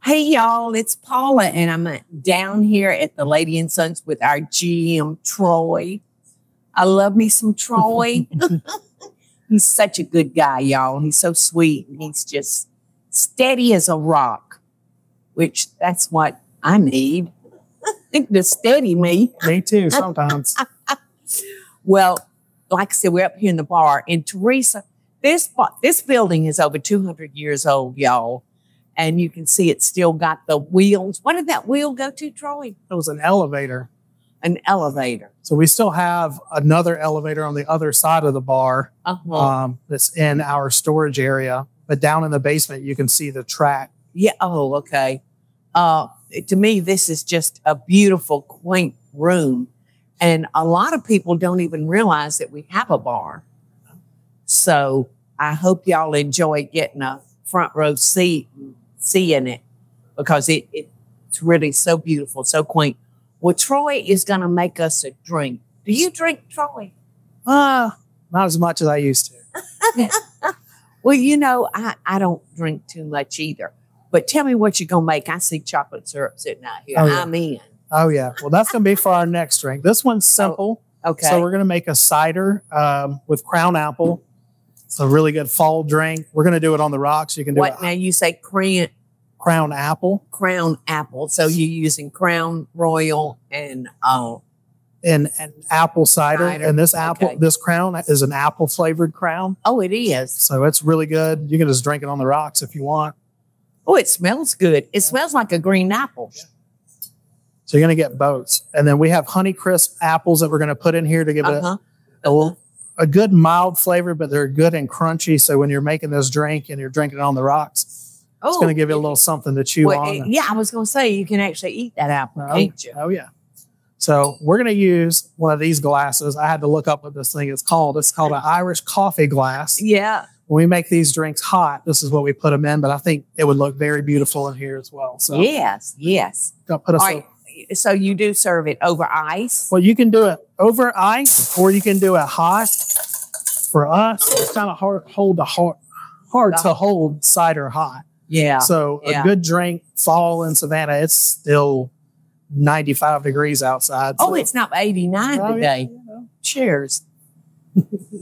Hey, y'all, it's Paula, and I'm down here at the Lady and Sons with our GM, Troy. I love me some Troy. He's such a good guy, y'all. He's so sweet, and he's just steady as a rock, which that's what I need. To steady me. Me too, sometimes. Well, like I said, we're up here in the bar, and Teresa, this building is over 200 years old, y'all. And you can see it's still got the wheels. What did that wheel go to, Troy? It was an elevator. An elevator. So we still have another elevator on the other side of the bar that's in our storage area. But down in the basement, you can see the track. Yeah. Oh, okay. To me, this is just a beautiful, quaint room. And a lot of people don't even realize that we have a bar. So I hope y'all enjoy getting a front row seat and seeing it, because it's really so beautiful, so quaint. Well, Troy is going to make us a drink. Do you drink, Troy? Not as much as I used to. Well, you know, I don't drink too much either. But tell me what you're going to make. I see chocolate syrup sitting out here. Oh, yeah. I'm in. Oh, yeah. Well, that's going to be for our next drink. This one's simple. Oh, okay. So we're going to make a cider with crown apple. It's a really good fall drink. We're going to do it on the rocks. You can do what now? You say crown apple. Crown apple. So you're using Crown Royal and apple cider. And this this crown is an apple flavored crown. Oh, it is. So it's really good. You can just drink it on the rocks if you want. Oh, it smells good. It smells like a green apple. So you're going to get both. And then we have Honeycrisp apples that we're going to put in here to give it a good mild flavor, but they're good and crunchy. So when you're making this drink and you're drinking it on the rocks, it's going to give you a little something to chew on. Yeah, I was going to say, you can actually eat that apple, can't you? Oh, yeah. So we're going to use one of these glasses. I had to look up what this thing is called. It's called an Irish coffee glass. Yeah. When we make these drinks hot, this is what we put them in, but I think it would look very beautiful in here as well. So yes. Put us so you do serve it over ice? Well, you can do it over ice, or you can do it hot. For us, it's kind of hard to hold cider hot. Yeah. So a good drink, fall in Savannah, it's still 95 degrees outside. Oh, it's not 89 today. Yeah. Cheers.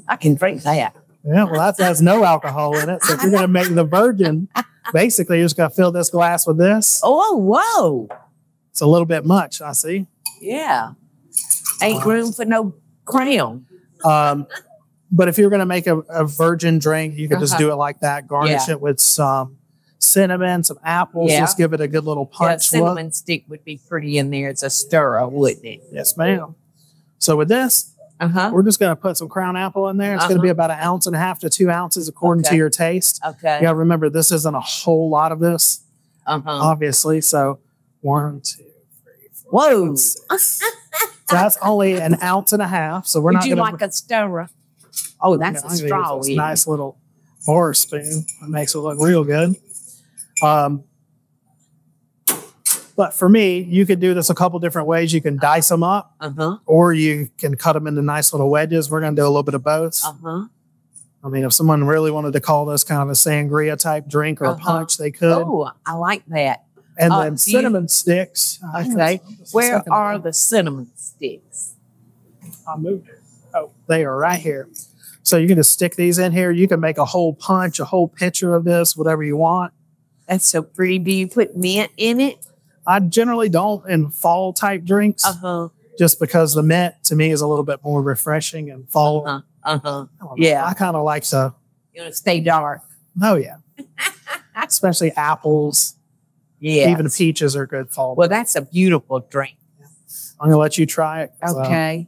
I can drink that. Yeah, well, that has no alcohol in it. So if you're going to make the virgin, basically you're just going to fill this glass with this. Oh, whoa. It's a little bit much, I see. Yeah. Ain't room for no crown. But if you're going to make a virgin drink, you could just do it like that. Garnish it with some cinnamon, some apples. Just give it a good little punch. Yeah, cinnamon stick would be pretty in there. It's a stirrer, wouldn't it? Yes, ma'am. So with this, we're just going to put some crown apple in there. It's going to be about 1.5 ounces to 2 ounces according to your taste. Okay. You got to remember, this isn't a whole lot of this, obviously. So 1, 2, 3, 4. Whoa. So that's only 1.5 ounces. So we're not going to like a stirrer. Oh, that's a straw. It's a nice little bar spoon. It makes it look real good. But for me, you could do this a couple different ways. You can dice them up, or you can cut them into nice little wedges. We're going to do a little bit of both. I mean, if someone really wanted to call this kind of a sangria type drink or a punch, they could. Oh, I like that. And then cinnamon sticks. Okay. Where are the cinnamon sticks? I moved it. Oh, they are right here. So you can just stick these in here. You can make a whole punch, a whole pitcher of this, whatever you want. That's so pretty. Do you put mint in it? I generally don't in fall type drinks. Just because the mint to me is a little bit more refreshing and fall. Yeah. I kind of like to. You want to stay dark. Oh, yeah. Especially apples. Yeah. Even peaches are good fall. Well, that's a beautiful drink. I'm going to let you try it. Okay.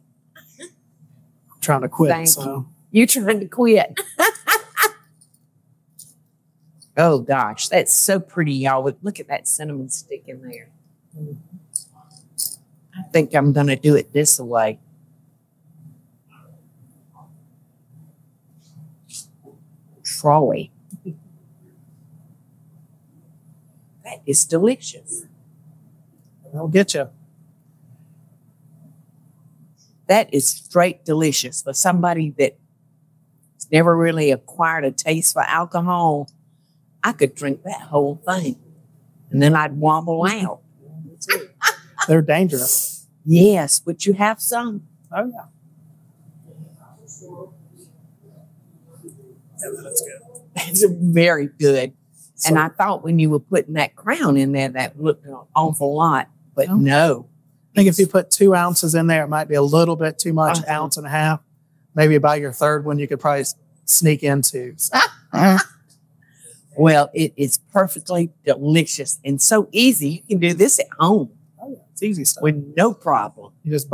I'm trying to quit. Thank you. You're trying to quit. Oh, gosh. That's so pretty, y'all. Look at that cinnamon stick in there. I think I'm going to do it this way. Troy. That is delicious. I'll get you. That is straight delicious. For somebody that's never really acquired a taste for alcohol, I could drink that whole thing. and then I'd wobble out. They're dangerous. Yes, would you have some? Oh, yeah. Yeah, that's good. It's very good. So, and I thought when you were putting that crown in there, that looked an awful lot, but no. I think if you put 2 ounces in there, it might be a little bit too much, ounce and a half. Maybe by your third one, you could probably sneak into. So. Well, it is perfectly delicious and so easy. You can do this at home. Oh, yeah. It's easy stuff. With no problem. You just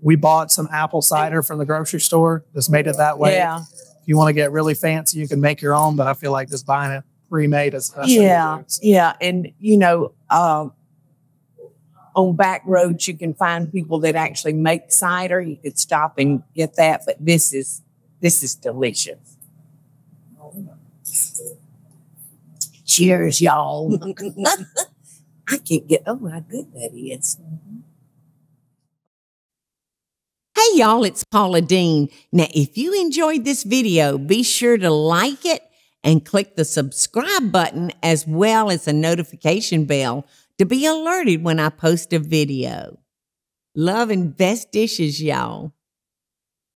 we bought some apple cider from the grocery store. Just made it that way. Yeah. If you want to get really fancy, you can make your own, but I feel like just buying it pre-made is best. Yeah. Yeah. And, on back roads, you can find people that actually make cider. You could stop and get that, but this is delicious. Cheers, y'all. I can't get over how good that is. Hey, y'all, it's Paula Deen. Now, if you enjoyed this video, be sure to like it and click the subscribe button as well as the notification bell to be alerted when I post a video. Love and best dishes, y'all.